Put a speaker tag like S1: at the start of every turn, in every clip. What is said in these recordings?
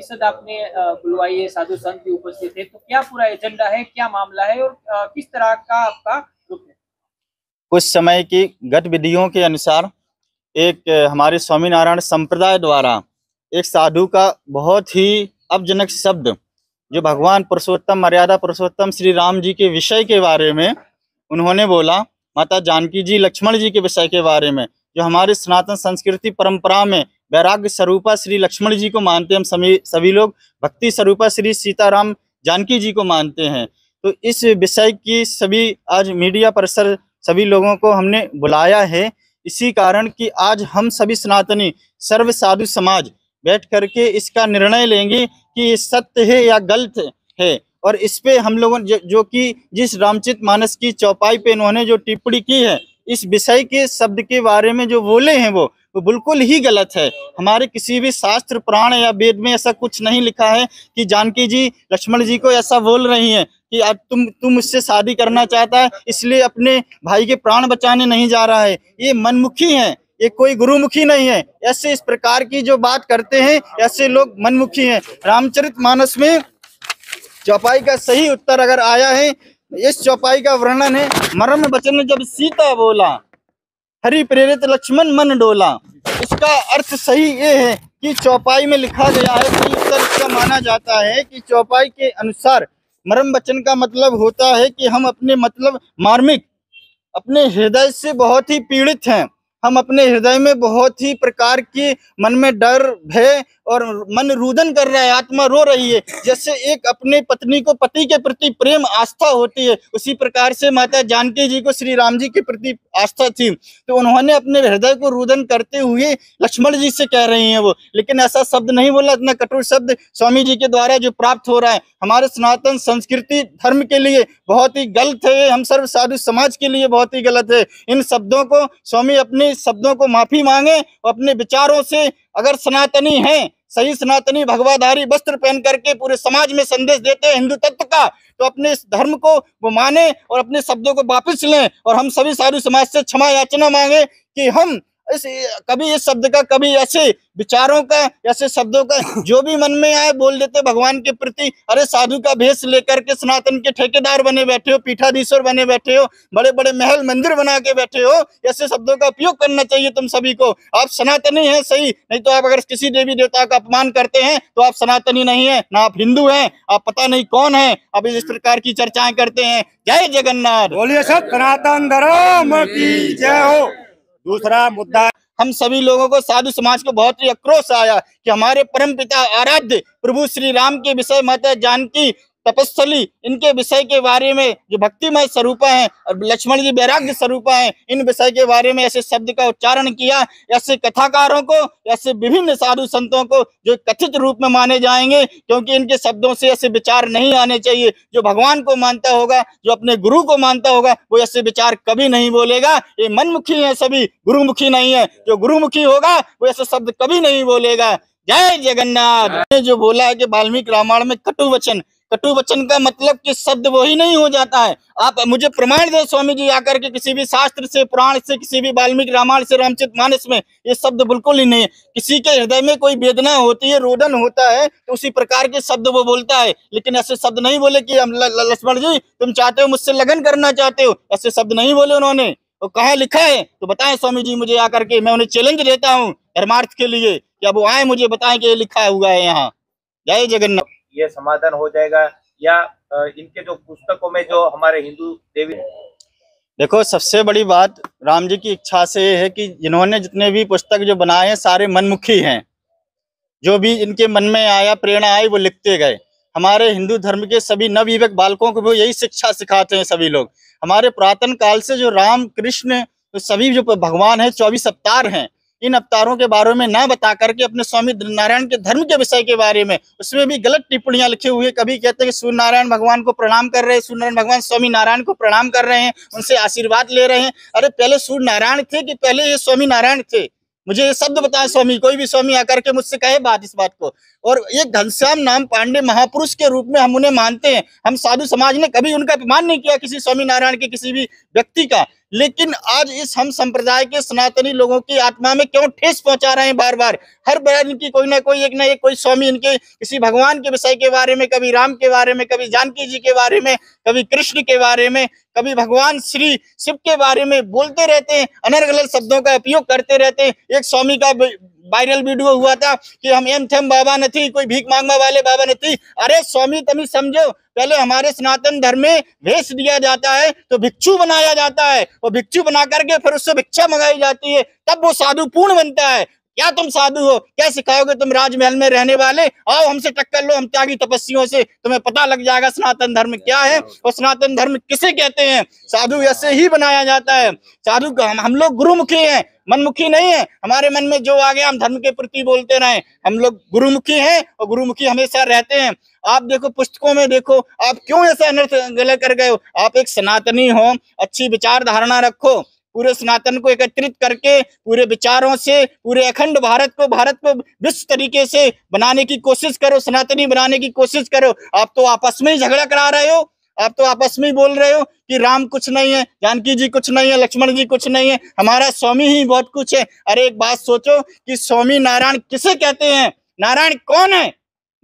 S1: परिषद आपने बुलवाई है, साधु संत भी उपस्थित है, तो क्या पूरा एजेंडा है, क्या मामला है और किस तरह का आपका ग्रुप है?
S2: कुछ समय की गतिविधियों के अनुसार एक हमारे स्वामीनारायण संप्रदाय द्वारा एक साधु का बहुत ही अपजनक शब्द जो भगवान पुरुषोत्तम मर्यादा पुरुषोत्तम श्री राम जी के विषय के बारे में उन्होंने बोला, माता जानकी जी लक्ष्मण जी के विषय के बारे में, जो हमारे सनातन संस्कृति परंपरा में वैराग्य स्वरूपा श्री लक्ष्मण जी को मानते हैं। हम सभी लोग भक्ति स्वरूपा श्री सीताराम जानकी जी को मानते हैं। तो इस विषय की सभी आज मीडिया परिसर सभी लोगों को हमने बुलाया है, इसी कारण कि आज हम सभी सनातनी सर्व साधु समाज बैठ करके इसका निर्णय लेंगे कि ये सत्य है या गलत है। और इस पे हम लोगों जो कि जिस रामचरित मानस की चौपाई पे इन्होंने जो टिप्पणी की है, इस विषय के शब्द के बारे में जो बोले हैं वो बिल्कुल ही गलत है। हमारे किसी भी शास्त्र पुराण या वेद में ऐसा कुछ नहीं लिखा है कि जानकी जी लक्ष्मण जी को ऐसा बोल रही हैं कि आज तुम मुझसे शादी करना चाहता है इसलिए अपने भाई के प्राण बचाने नहीं जा रहा है। ये मनमुखी है, ये कोई गुरुमुखी नहीं है। ऐसे इस प्रकार की जो बात करते हैं ऐसे लोग मनमुखी हैं। रामचरितमानस में चौपाई का सही उत्तर अगर आया है, इस चौपाई का वर्णन है, मर्म वचन जब सीता बोला, हरि प्रेरित लक्ष्मण मन डोला। इसका अर्थ सही ये है कि चौपाई में लिखा गया है, सही उत्तर इसका माना जाता है कि चौपाई के अनुसार मर्म वचन का मतलब होता है कि हम अपने मतलब मार्मिक अपने हृदय से बहुत ही पीड़ित हैं। हम अपने हृदय में बहुत ही प्रकार की मन में डर भय और मन रुदन कर रहा है, आत्मा रो रही है। जैसे एक अपने पत्नी को पति के प्रति प्रेम आस्था होती है, उसी प्रकार से माता जानकी जी को श्री राम जी के प्रति आस्था थी। तो उन्होंने अपने हृदय को रुदन करते हुए लक्ष्मण जी से कह रही हैं वो, लेकिन ऐसा शब्द नहीं बोला। इतना कठोर शब्द स्वामी जी के द्वारा जो प्राप्त हो रहा है हमारे सनातन संस्कृति धर्म के लिए बहुत ही गलत है। हम सर्व साधु समाज के लिए बहुत ही गलत है। इन शब्दों को स्वामी अपने शब्दों को माफी मांगे और अपने विचारों से अगर सनातनी हैं, सही सनातनी भगवाधारी वस्त्र पहन करके पूरे समाज में संदेश देते हैं हिंदू तत्व का, तो अपने इस धर्म को वो माने और अपने शब्दों को वापस लें। और हम सभी साधु समाज से क्षमा याचना मांगे कि हम कभी इस शब्द का, कभी ऐसे विचारों का, ऐसे शब्दों का जो भी मन में आए बोल देते भगवान के प्रति। अरे साधु का भेष लेकर के सनातन के ठेकेदार बने बैठे हो, पीठाधीश्वर बने बैठे हो, बड़े बड़े महल मंदिर बना के बैठे हो। ऐसे शब्दों का उपयोग करना चाहिए तुम सभी को। आप सनातनी हैं सही, नहीं तो आप अगर किसी देवी देवता का अपमान करते हैं तो आप सनातनी नहीं है, ना आप हिंदू हैं, आप पता नहीं कौन है। अब इस प्रकार की चर्चाएं करते हैं। जय जगन्नाथ,
S3: बोलिए सब सनातन धर्म की जय हो। दूसरा मुद्दा,
S2: हम सभी लोगों को साधु समाज को बहुत ही आक्रोश आया कि हमारे परम पिता आराध्य प्रभु श्री राम के विषय माता जानकी तपस्थली इनके विषय के बारे में जो भक्तिमय स्वरूपा है और लक्ष्मण जी वैराग्य स्वरूपा है, इन विषय के बारे में ऐसे शब्द का उच्चारण किया। ऐसे कथाकारों को, ऐसे विभिन्न साधु संतों को जो कथित रूप में माने जाएंगे, क्योंकि इनके शब्दों से ऐसे विचार नहीं आने चाहिए। जो भगवान को मानता होगा, जो अपने गुरु को मानता होगा, वो ऐसे विचार कभी नहीं बोलेगा। ये मनमुखी है सभी, गुरुमुखी नहीं है। जो गुरुमुखी होगा वो ऐसे शब्द कभी नहीं बोलेगा। जय जगन्नाथ। ने जो बोला है कि वाल्मीकि रामायण में कटु वचन का मतलब कि शब्द वही नहीं हो जाता है। आप मुझे प्रमाण दे स्वामी जी आकर के, किसी भी शास्त्र से, पुराण से, किसी भी वाल्मीकि रामायण से, रामचरितमानस में ये शब्द बिल्कुल ही नहीं है। किसी के हृदय में कोई वेदना होती है, रोदन होता है, तो उसी प्रकार के शब्द वो बोलता है। लेकिन ऐसे शब्द नहीं बोले कि लक्ष्मण जी तुम चाहते हो मुझसे लगन करना चाहते हो, ऐसे शब्द नहीं बोले उन्होंने। तो कहाँ लिखा है तो बताएं स्वामी जी मुझे आकर के। मैं उन्हें चैलेंज देता हूँ धर्मार्थ के लिए कि अब वो आए, मुझे बताएं कि ये लिखा हुआ है यहाँ। जय जगन्नाथ।
S4: ये समाधान हो जाएगा या इनके जो पुस्तकों में जो हमारे हिंदू देवी।
S2: देखो, सबसे बड़ी बात राम जी की इच्छा से ये है कि जिन्होंने जितने भी पुस्तक जो बनाए हैं सारे मनमुखी हैं। जो भी इनके मन में आया, प्रेरणा आई, वो लिखते गए। हमारे हिंदू धर्म के सभी नवयुवक बालकों को भी यही शिक्षा सिखाते हैं सभी लोग। हमारे पुरातन काल से जो राम कृष्ण तो सभी जो भगवान है 24 अवतार हैं, इन अवतारों के बारे में ना बता करके अपने स्वामी नारायण के धर्म के विषय के बारे में उसमें भी गलत टिप्पणियां लिखी हुई है। कभी कहते हैं कि सूर्य नारायण भगवान को प्रणाम कर रहे हैं, सूर्य नारायण भगवान स्वामी नारायण को प्रणाम कर रहे हैं, उनसे आशीर्वाद ले रहे हैं। अरे पहले सूर्य नारायण थे कि पहले ये स्वामी नारायण थे? मुझे ये शब्द बताएं स्वामी। कोई भी स्वामी आकर के मुझसे कहे इस बात को। और एक घनश्याम नाम पांडे महापुरुष के रूप में हम उन्हें मानते हैं। हम साधु समाज ने कभी उनका अपमान नहीं किया किसी स्वामी नारायण के किसी भी व्यक्ति का, लेकिन आज इस हम संप्रदाय के सनातनी लोगों की आत्मा में क्यों ठेस पहुंचा रहे हैं बार बार। हर बार इनकी कोई ना कोई एक कोई स्वामी इनके किसी भगवान के विषय के बारे में, कभी राम के बारे में, कभी जानकी जी के बारे में, कभी कृष्ण के बारे में, कभी भगवान श्री शिव के बारे में बोलते रहते हैं, अनर्गल गलत शब्दों का उपयोग करते रहते हैं। एक स्वामी का वायरल वीडियो हुआ था कि हम एम थम बाबा नहीं, कोई भीख मांगने वाले बाबा नहीं। अरे स्वामी तुम समझो, पहले हमारे सनातन धर्म में भेष दिया जाता है तो भिक्षु बनाया जाता है, और भिक्षु बना करके फिर उससे भिक्षा मंगाई जाती है, तब वो साधु पूर्ण बनता है। क्या तुम साधु हो? क्या सिखाओगे तुम राजमहल में रहने वाले? आओ हमसे टक्कर लो, हम त्यागी तपस्वियों से, तुम्हें पता लग जाएगा सनातन धर्म क्या है और सनातन धर्म किसे कहते हैं। साधु ऐसे ही बनाया जाता है। साधु हम लोग गुरुमुखी हैं, मनमुखी नहीं है। हमारे मन में जो आ गया हम धर्म के प्रति बोलते रहे। हम लोग गुरुमुखी हैं और गुरुमुखी हमेशा रहते हैं। आप देखो पुस्तकों में देखो, आप क्यों ऐसा अनर्थ गलत कर गए हो? आप एक सनातनी हो, अच्छी विचार धारणा रखो, पूरे सनातन को एकत्रित करके पूरे विचारों से पूरे अखंड भारत को विश्व तरीके से बनाने की कोशिश करो, सनातनी बनाने की कोशिश करो। आप तो आपस में ही झगड़ा करा रहे हो, आप तो आपस में ही बोल रहे हो कि राम कुछ नहीं है, जानकी जी कुछ नहीं है, लक्ष्मण जी कुछ नहीं है, हमारा स्वामी ही बहुत कुछ है। अरे एक बात सोचो कि स्वामी नारायण किसे कहते हैं? नारायण कौन है?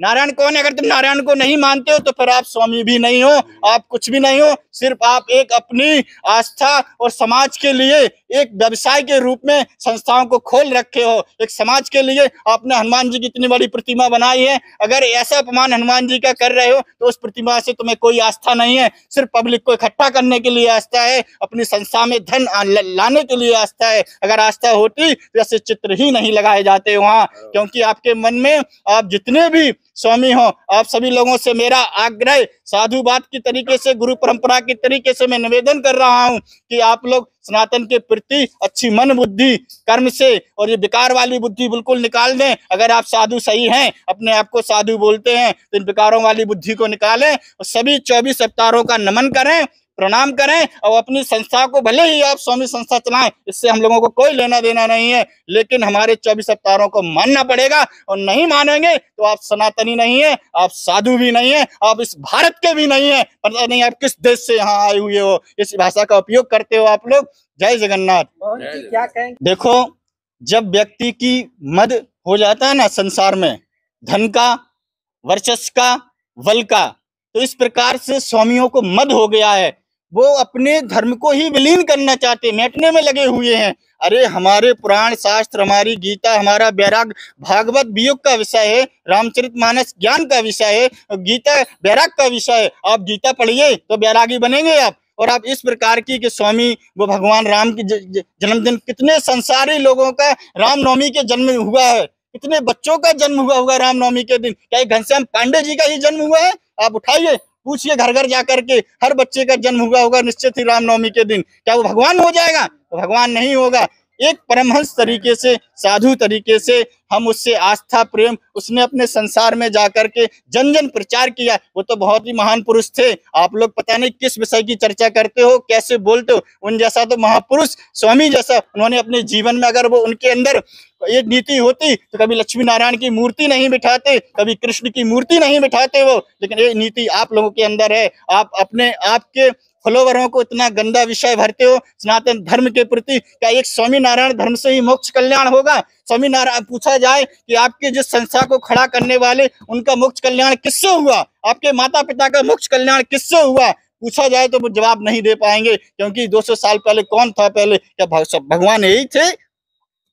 S2: नारायण कौन है? अगर तुम नारायण को नहीं मानते हो तो फिर आप स्वामी भी नहीं हो, आप कुछ भी नहीं हो। सिर्फ आप एक अपनी आस्था और समाज के लिए एक व्यवसाय के रूप में संस्थाओं को खोल रखे हो। एक समाज के लिए आपने हनुमान जी की इतनी बड़ी प्रतिमा बनाई है, अगर ऐसा अपमान हनुमान जी का कर रहे हो तो उस प्रतिमा से तुम्हें कोई आस्था नहीं है, सिर्फ पब्लिक को इकट्ठा करने के लिए आस्था है, अपनी संस्था में धन लाने के लिए आस्था है। अगर आस्था होती तो ऐसे चित्र ही नहीं लगाए जाते वहां, क्योंकि आपके मन में आप जितने भी स्वामी हो, आप सभी लोगों से मेरा आग्रह साधुवाद की तरीके से, गुरु परंपरा की तरीके से मैं निवेदन कर रहा हूं कि आप लोग सनातन के प्रति अच्छी मन बुद्धि कर्म से और ये विकार वाली बुद्धि बिल्कुल निकाल दें। अगर आप साधु सही हैं, अपने आप को साधु बोलते हैं, तो इन विकारों वाली बुद्धि को निकालें और सभी 24 अवतारों का नमन करें, प्रणाम करें, और अपनी संस्था को भले ही आप स्वामी संस्था चलाएं, इससे हम लोगों को कोई लेना देना नहीं है, लेकिन हमारे 24 अवतारों को मानना पड़ेगा। और नहीं मानेंगे तो आप सनातनी नहीं है, आप साधु भी नहीं है, आप इस भारत के भी नहीं है। पता नहीं आप किस देश से यहाँ आए हुए हो, इस भाषा का उपयोग करते हो आप लोग। जय जगन्नाथ।
S1: क्या कहेंगे?
S2: देखो, जब व्यक्ति की मद हो जाता है ना संसार में, धन का, वर्चस्व का, बल का, तो इस प्रकार से स्वामियों को मद हो गया है। वो अपने धर्म को ही विलीन करना चाहते, मेटने में लगे हुए हैं। अरे हमारे पुराण शास्त्र, हमारी गीता, हमारा वैराग, भागवत वियोग का विषय है, रामचरितमानस ज्ञान का विषय है, गीता वैराग का विषय है। आप गीता पढ़िए तो वैरागी बनेंगे आप। और आप इस प्रकार की कि स्वामी वो भगवान राम की जन्मदिन, कितने संसारी लोगों का रामनवमी के जन्म हुआ है, कितने बच्चों का जन्म हुआ होगा रामनवमी के दिन। क्या घनश्याम पांडे जी का ही जन्म हुआ है? आप उठाइए, पूछिए घर घर जाकर के, हर बच्चे का जन्म हुआ होगा निश्चित ही रामनवमी के दिन। क्या वो भगवान हो जाएगा? तो भगवान नहीं होगा। एक परमहंस तरीके से, साधु तरीके से हम उससे आस्था प्रेम, उसने अपने संसार में जाकर के जन जन प्रचार किया। वो तो बहुत ही महान पुरुष थे। आप लोग पता नहीं किस विषय की चर्चा करते हो, कैसे बोलते हो। उन जैसा तो महापुरुष, स्वामी जैसा, उन्होंने अपने जीवन में, अगर वो उनके अंदर एक नीति होती तो कभी लक्ष्मी नारायण की मूर्ति नहीं बिठाते, कभी कृष्ण की मूर्ति नहीं बिठाते वो। लेकिन ये नीति आप लोगों के अंदर है। आप अपने आपके फॉलोवरों को इतना गंदा विषय भरते हो सनातन धर्म के प्रति। क्या एक स्वामी नारायण धर्म से ही मोक्ष कल्याण होगा? स्वामी नारायण, पूछा जाए कि आपके जिस संस्था को खड़ा करने वाले, उनका मोक्ष कल्याण किससे हुआ? आपके माता पिता का मोक्ष कल्याण किससे हुआ? पूछा जाए तो वो जवाब नहीं दे पाएंगे, क्योंकि 200 साल पहले कौन था? पहले क्या भगवान यही थे?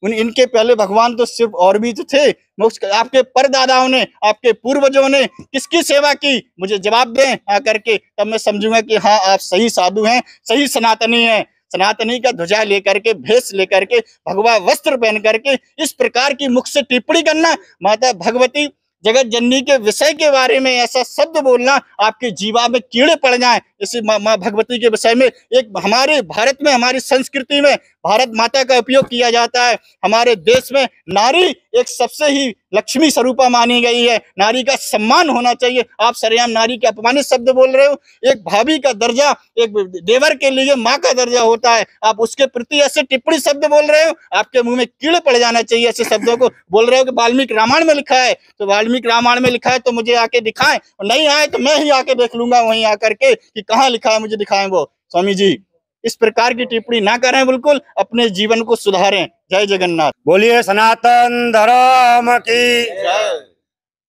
S2: इनके पहले भगवान तो सिर्फ और भी तो थे। मोक्ष आपके परदादाओं ने, आपके पूर्वजों ने किसकी सेवा की? मुझे जवाब दें आकर के, तब मैं समझूंगा कि हाँ आप सही साधु हैं, सही सनातनी हैं। सनातनी का ध्वजा लेकर के, भेष लेकर के, भगवा वस्त्र पहन करके इस प्रकार की मुख से टिप्पणी करना, माता भगवती जगत जननी के विषय के बारे में ऐसा शब्द बोलना, आपके जीवा में कीड़े पड़ जाएं। इसी माँ भगवती के विषय में, एक हमारे भारत में, हमारी संस्कृति में भारत माता का उपयोग किया जाता है। हमारे देश में नारी एक सबसे ही लक्ष्मी स्वरूपा मानी गई है। नारी का सम्मान होना चाहिए। आप सरेआम नारी के अपमानित शब्द बोल रहे हो। एक भाभी का दर्जा एक देवर के लिए माँ का दर्जा होता है, आप उसके प्रति ऐसे टिप्पणी शब्द बोल रहे हो। आपके मुंह में कीड़े पड़ जाना चाहिए ऐसे शब्दों को। बोल रहे हो कि वाल्मीकि रामायण में लिखा है, तो वाल्मीकि रामायण में लिखा है तो मुझे आके दिखाएं, और नहीं आए तो मैं ही आके देख लूंगा वहीं आकर के कि कहाँ लिखा है, मुझे दिखाएं वो। स्वामी जी इस प्रकार की टिप्पणी ना करें, बिल्कुल अपने जीवन को सुधारें। जय जगन्नाथ।
S3: बोलिए सनातन धर्म की।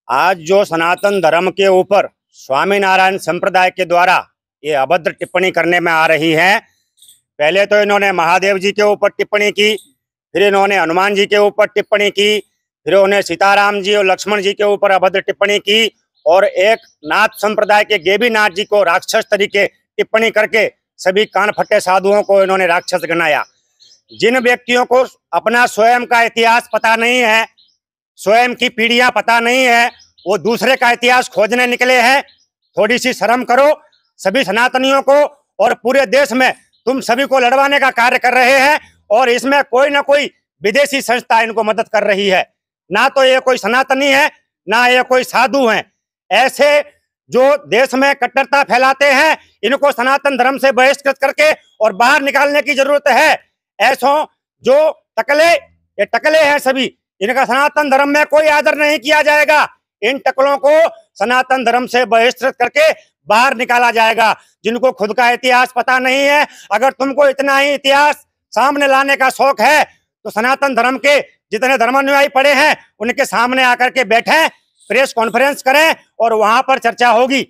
S3: आज जो सनातन धर्म के ऊपर स्वामीनारायण संप्रदाय के द्वारा ये अभद्र टिप्पणी करने में आ रही है। पहले तो इन्होंने महादेव जी के ऊपर टिप्पणी की, फिर इन्होंने हनुमान जी के ऊपर टिप्पणी की, फिर उन्होंने सीताराम जी और लक्ष्मण जी के ऊपर अभद्र टिप्पणी की, और एक नाथ संप्रदाय के गेबी नाथ जी को राक्षस तरीके टिप्पणी करके सभी कान फटे साधुओं को इन्होंने राक्षस गिनाया। जिन व्यक्तियों को अपना स्वयं का इतिहास पता नहीं है, स्वयं की पीढ़ियां पता नहीं है, वो दूसरे का इतिहास खोजने निकले हैं। थोड़ी सी शर्म करो। सभी सनातनियों को और पूरे देश में तुम सभी को लड़वाने का कार्य कर रहे हैं, और इसमें कोई ना कोई विदेशी संस्था इनको मदद कर रही है। ना तो ये कोई सनातनी है, ना ये कोई साधु हैं। ऐसे जो देश में कट्टरता फैलाते हैं, इनको सनातन धर्म से बहिष्कृत करके और बाहर निकालने की जरूरत है। ऐसों जो ये टकले हैं सभी, इनका सनातन धर्म में कोई आदर नहीं किया जाएगा। इन टकलों को सनातन धर्म से बहिष्कृत करके बाहर निकाला जाएगा। जिनको खुद का इतिहास पता नहीं है, अगर तुमको इतना ही इतिहास सामने लाने का शौक है तो सनातन धर्म के जितने धर्मानुयायी पड़े हैं उनके सामने आकर के बैठें, प्रेस कॉन्फ्रेंस करें और वहां पर चर्चा होगी।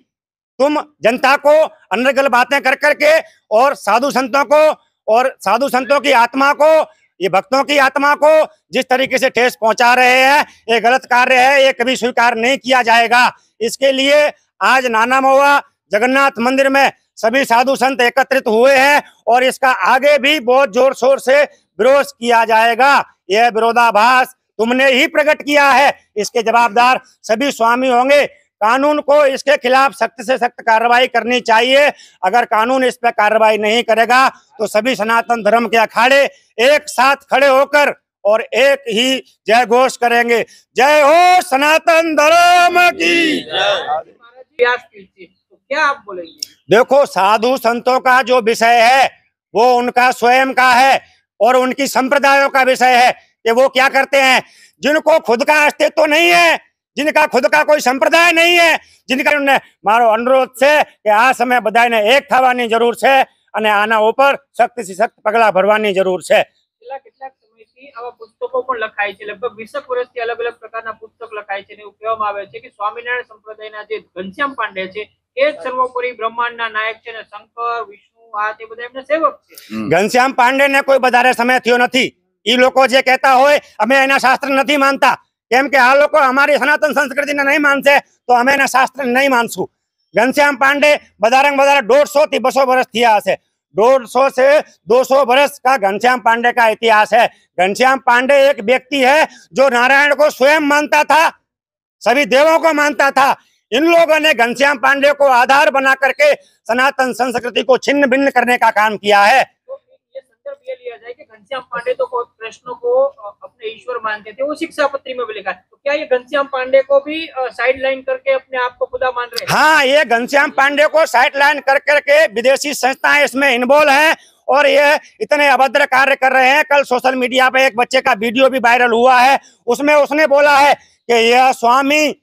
S3: तुम जनता को अनर्गल बातें कर करके और साधु संतों की आत्मा को, ये भक्तों की आत्मा को जिस तरीके से ठेस पहुंचा रहे हैं, ये गलत कार्य है, ये कभी स्वीकार नहीं किया जाएगा। इसके लिए आज नाना महुआ जगन्नाथ मंदिर में सभी साधु संत एकत्रित हुए हैं और इसका आगे भी बहुत जोर शोर से विरोध किया जाएगा। यह विरोधाभास तुमने ही प्रकट किया है, इसके जवाबदार सभी स्वामी होंगे। कानून को इसके खिलाफ सख्त से सख्त कार्रवाई करनी चाहिए। अगर कानून इस पर कार्रवाई नहीं करेगा तो सभी सनातन धर्म के अखाड़े एक साथ खड़े होकर और एक ही जय घोष करेंगे। जय हो सनातन धर्म की।
S1: तो क्या आप बोलेंगे?
S3: देखो, साधु संतों का जो विषय है वो उनका स्वयं का है और उनकी संप्रदायों का विषय है कि वो क्या करते हैं। जिनको खुद का अस्तित्व नहीं है, जिनका खुद का कोई संप्रदाय नहीं है, जिनका मारो अनुरोध से कि आ समय बधाई ने एक થવાની જરૂર છે અને આના ઉપર સખ્ત થી સખ્ત પગલા ભરવાની જરૂર છે।
S1: કેટલાક સમયથી આવા પુસ્તકો પણ લખાય છે, લગભગ 20 વર્ષથી અલગ અલગ પ્રકારના પુસ્તક લખાય છે અને એવું કહેવામાં આવે છે કે સ્વામિનારાયણ સંપ્રદાયના જે ઘનશ્યામ પાંડે છે એ જ સર્વોપરી બ્રહ્માંડના નાયક છે અને શંકર વિષ્ણુ આ તે બધા એમના સેવક છે।
S3: ઘનશ્યામ પાંડે ને કોઈ વધારે સમય થયો નથી। ઈ લોકો જે કહેતા હોય અમે એના શાસ્ત્ર નથી માનતા, કેમ કે આ લોકો અમારી સનાતન સંસ્કૃતિને નહીં માનશે તો અમે એના શાસ્ત્ર નહીં માનશું। ઘનશ્યામ પાંડે વધારે 150 થી 200 વર્ષ થયા હશે। 150 से 200 वर्ष का घनश्याम पांडे का इतिहास है। घनश्याम पांडे एक व्यक्ति है जो नारायण को स्वयं मानता था, सभी देवों को मानता था। इन लोगों ने घनश्याम पांडे को आधार बना करके सनातन संस्कृति को छिन्न भिन्न करने का काम किया है।
S1: ये संदर्भ ये लिया जाए कि घनश्याम पांडे तो कृष्ण को अपने ईश्वर मानते थे, वो शिक्षापत्री में भी लिखा है। तो क्या ये घनश्याम पांडे को भी साइड लाइन करके अपने आप को खुदा मान रहे हैं?
S3: हाँ, ये घनश्याम पांडे को साइड लाइन कर करके विदेशी संस्थाएं इसमें इन्वॉल्व हैं और ये इतने अभद्र कार्य कर रहे हैं। कल सोशल मीडिया पे एक बच्चे का वीडियो भी वायरल हुआ है, उसमें उसने बोला है कि यह स्वामी,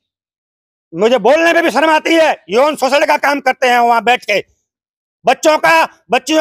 S3: मुझे बोलने में भी शर्म आती है, यौन शोषण का काम करते हैं वहां बैठ के बच्चियों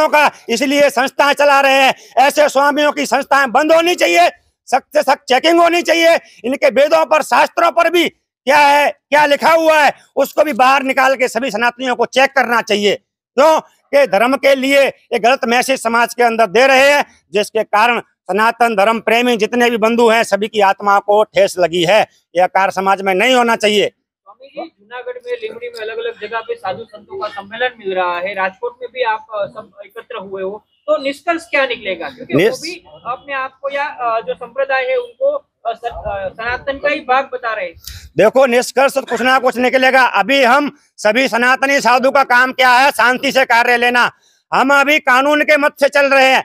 S3: का, इसलिए संस्थाएं चला रहे हैं। ऐसे स्वामियों की संस्थाएं बंद होनी चाहिए, सख्त से सख्त चेकिंग होनी चाहिए। इनके वेदों पर, शास्त्रों पर भी क्या है, क्या लिखा हुआ है, उसको भी बाहर निकाल के सभी सनातनियों को चेक करना चाहिए। क्यों कि धर्म के लिए एक गलत मैसेज समाज के अंदर दे रहे हैं, जिसके कारण सनातन धर्म प्रेमी जितने भी बंधु हैं सभी की आत्मा को ठेस लगी है। यह कार्य समाज में नहीं होना चाहिए।
S1: स्वामी जी, जूनागढ़ में, लीमड़ी में अलग अलग जगह पे साधु संतों का सम्मेलन मिल रहा है, राजकोट में भी आप सब एकत्र हुए हो, तो निष्कर्ष क्या निकलेगा? क्योंकि वो भी अपने आप को या जो संप्रदाय है उनको सनातन का ही भाग बता रहे हैं।
S3: देखो, निष्कर्ष कुछ ना कुछ निकलेगा। अभी हम सभी सनातनी साधु का काम क्या है, शांति से कार्य लेना। हम अभी कानून के मत से चल रहे हैं।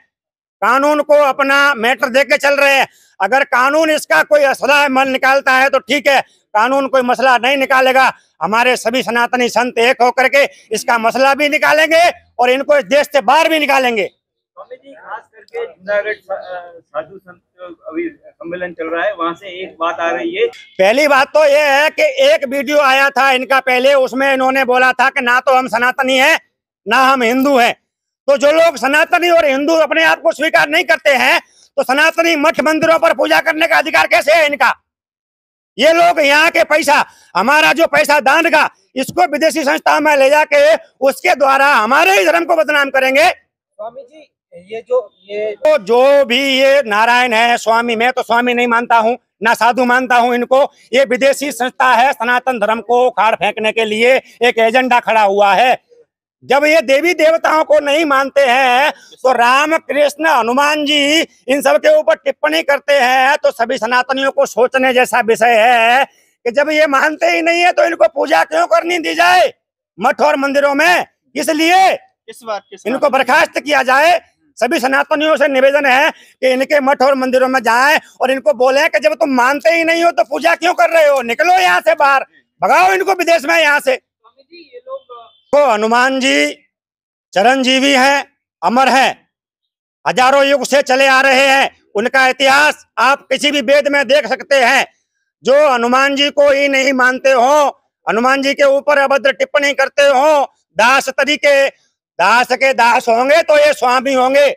S3: कानून को अपना मैटर देख के चल रहे हैं। अगर कानून इसका कोई असला मल निकालता है तो ठीक है, कानून कोई मसला नहीं निकालेगा, हमारे सभी सनातनी संत एक होकर के इसका मसला भी निकालेंगे और इनको इस देश से बाहर भी निकालेंगे।
S4: स्वामी जी, खास करके जूनागढ़ साधु संत अभी सम्मेलन चल रहा है, वहां से एक बात आ रही है।
S3: पहली बात तो ये है कि एक वीडियो आया था इनका पहले, उसमें इन्होंने बोला था कि ना तो हम सनातनी हैं ना हम हिंदू हैं। तो जो लोग सनातनी और हिंदू अपने आप को स्वीकार नहीं करते हैं तो सनातनी मठ मंदिरों पर पूजा करने का अधिकार कैसे है इनका? ये लोग यहाँ के पैसा, हमारा जो पैसा दान का, इसको विदेशी संस्थाओं में ले जाके उसके द्वारा हमारे ही धर्म को बदनाम करेंगे।
S4: स्वामी जी, ये
S3: जो भी ये नारायण है स्वामी, मैं तो स्वामी नहीं मानता हूँ ना साधु मानता हूँ इनको। ये विदेशी संस्था है, सनातन धर्म को उखाड़ फेंकने के लिए एक एजेंडा खड़ा हुआ है। जब ये देवी देवताओं को नहीं मानते हैं तो राम कृष्ण हनुमान जी इन सब के ऊपर टिप्पणी करते हैं, तो सभी सनातनियों को सोचने जैसा विषय है कि जब ये मानते ही नहीं है तो इनको पूजा क्यों करनी दी जाए मठ और मंदिरों में? इसलिए इनको बर्खास्त किया जाए। सभी सनातनियों से निवेदन है कि इनके मठ और मंदिरों में जाएं और इनको बोले कि जब तुम मानते ही नहीं हो तो पूजा क्यों कर रहे हो, निकलो यहाँ से बाहर, भगाओ इनको विदेश में यहाँ से।
S1: स्वामी जी, ये लोग
S3: तो हनुमान जी चिरंजीवी हैं, अमर हैं, हजारों युग से चले आ रहे हैं। उनका इतिहास आप किसी भी वेद में देख सकते हैं। जो हनुमान जी को ही नहीं मानते हो, हनुमान जी के ऊपर अभद्र टिप्पणी करते हो, दास तरीके, दास के दास होंगे तो ये स्वामी होंगे।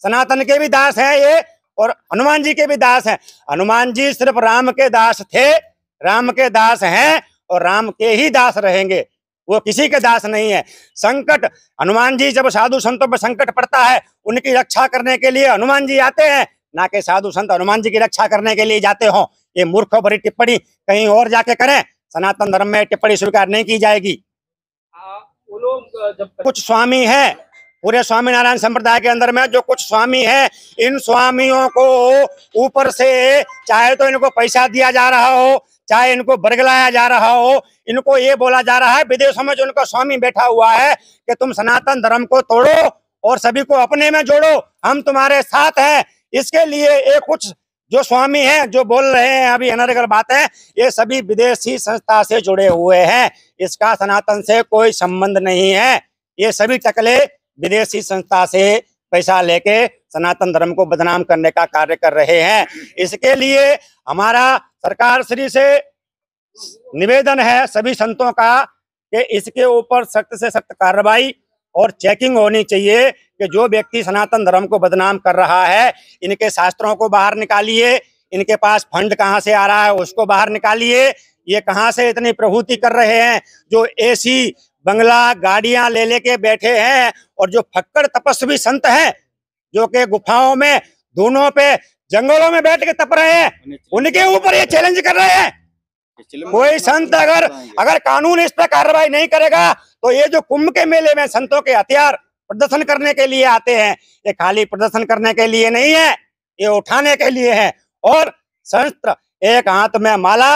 S3: सनातन के भी दास हैं ये और हनुमान जी के भी दास हैं। हनुमान जी सिर्फ राम के दास थे, राम के दास हैं और राम के ही दास रहेंगे, वो किसी के दास नहीं है। संकट, हनुमान जी जब साधु संतों पर संकट पड़ता है उनकी रक्षा करने के लिए हनुमान जी आते हैं, ना कि साधु संत हनुमान जी की रक्षा करने के लिए जाते हो। ये मूर्ख भरी टिप्पणी कहीं और जाके करें, सनातन धर्म में टिप्पणी स्वीकार नहीं की जाएगी।
S1: वो लोग जब
S3: कुछ स्वामी है पूरे स्वामीनारायण संप्रदाय के अंदर में, जो कुछ स्वामी है, इन स्वामियों को ऊपर से चाहे तो इनको पैसा दिया जा रहा हो, चाहे इनको बरगलाया जा रहा हो, इनको ये बोला जा रहा है विदेशों में जो उनका स्वामी बैठा हुआ है कि तुम सनातन धर्म को तोड़ो और सभी को अपने में जोड़ो, हम तुम्हारे साथ हैं। इसके लिए ये कुछ जो स्वामी हैं जो बोल रहे हैं अभी अनर्गल बात है, ये सभी विदेशी संस्था से जुड़े हुए हैं, इसका सनातन से कोई संबंध नहीं है। ये सभी टकले विदेशी संस्था से पैसा लेके सनातन धर्म को बदनाम करने का कार्य कर रहे हैं। इसके लिए हमारा सरकार श्री से निवेदन है सभी संतों का कि इसके ऊपर सख्त से सख्त कार्रवाई और चेकिंग होनी चाहिए कि जो व्यक्ति सनातन धर्म को बदनाम कर रहा है, इनके शास्त्रों को बाहर निकालिए, इनके पास फंड कहाँ से आ रहा है उसको बाहर निकालिए, ये कहाँ से इतनी प्रभुति कर रहे हैं, जो एसी बंगला गाड़ियां ले लेके बैठे हैं और जो फक्कड़ तपस्वी संत हैं जो कि गुफाओं में, धूनों पे, जंगलों में बैठ के तप रहे हैं, उनके ऊपर ये चैलेंज कर रहे हैं। कोई संत अगर कानून इस पर कार्रवाई नहीं करेगा तो ये जो कुंभ के मेले में संतों के हथियार प्रदर्शन करने के लिए आते हैं, ये खाली प्रदर्शन करने के लिए नहीं है, ये उठाने के लिए है। और शस्त्र, एक हाथ में माला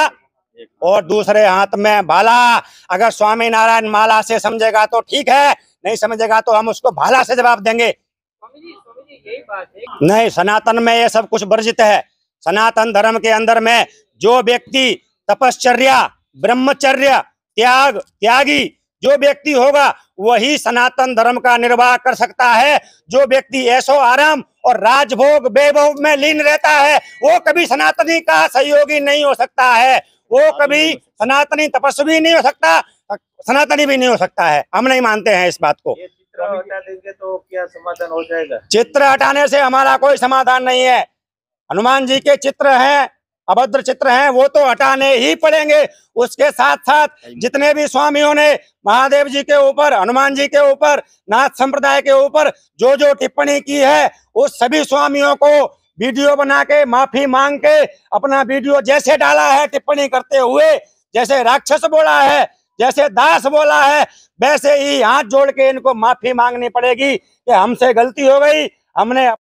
S3: और दूसरे हाथ में भाला। अगर स्वामी नारायण माला से समझेगा तो ठीक है, नहीं समझेगा तो हम उसको भाला से जवाब देंगे।
S1: स्वामी जी यही बात है।
S3: नहीं, सनातन में ये सब कुछ वर्जित है। सनातन धर्म के अंदर में जो व्यक्ति तपश्चर्या, ब्रह्मचर्य, त्यागी जो व्यक्ति होगा वही सनातन धर्म का निर्वाह कर सकता है। जो व्यक्ति ऐशो आराम और राजभोग वैभव में लीन रहता है वो कभी सनातनी का सहयोगी नहीं हो सकता है, वो कभी सनातनी तपस्वी नहीं हो सकता, सनातनी भी नहीं हो सकता है। हम नहीं मानते हैं इस बात को।
S4: ये चित्र हटा देंगे तो क्या समाधान हो जाएगा?
S3: चित्र हटाने से हमारा कोई समाधान नहीं है। हनुमान जी के चित्र हैं, अभद्र चित्र हैं, वो तो हटाने ही पड़ेंगे। उसके साथ साथ जितने भी स्वामियों ने महादेव जी के ऊपर, हनुमान जी के ऊपर, नाथ संप्रदाय के ऊपर जो जो टिप्पणी की है, उस सभी स्वामियों को वीडियो बना के माफी मांग के अपना वीडियो जैसे डाला है टिप्पणी करते हुए, जैसे राक्षस बोला है, जैसे दास बोला है, वैसे ही हाथ जोड़ के इनको माफी मांगनी पड़ेगी कि हमसे गलती हो गई, हमने